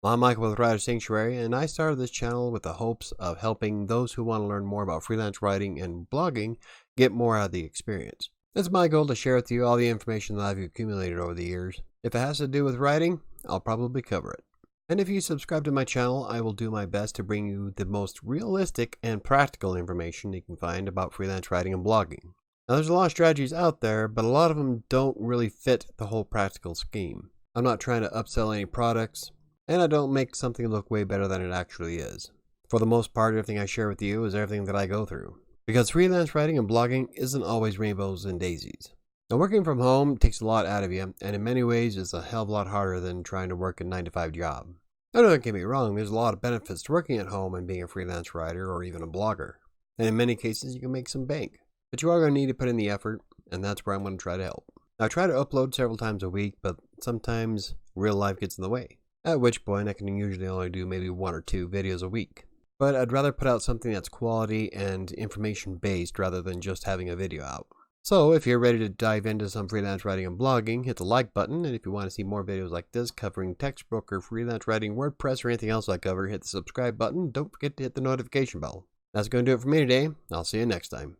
I'm Michael with WriterSanctuary, and I started this channel with the hopes of helping those who want to learn more about freelance writing and blogging get more out of the experience. It's my goal to share with you all the information that I've accumulated over the years. If it has to do with writing, I'll probably cover it. And if you subscribe to my channel, I will do my best to bring you the most realistic and practical information you can find about freelance writing and blogging. Now, there's a lot of strategies out there, but a lot of them don't really fit the whole practical scheme. I'm not trying to upsell any products, and I don't make something look way better than it actually is. For the most part, everything I share with you is everything that I go through. Because freelance writing and blogging isn't always rainbows and daisies. Now, working from home takes a lot out of you, and in many ways is a hell of a lot harder than trying to work a 9-to-5 job. Now, don't get me wrong, there's a lot of benefits to working at home and being a freelance writer or even a blogger. And in many cases, you can make some bank. But you are going to need to put in the effort, and that's where I'm going to try to help. Now, I try to upload several times a week, but sometimes real life gets in the way. At which point I can usually only do maybe 1 or 2 videos a week. But I'd rather put out something that's quality and information based rather than just having a video out. So if you're ready to dive into some freelance writing and blogging, hit the like button, and if you want to see more videos like this covering textbook or freelance writing, WordPress, or anything else I cover, hit the subscribe button. Don't forget to hit the notification bell. That's going to do it for me today. I'll see you next time.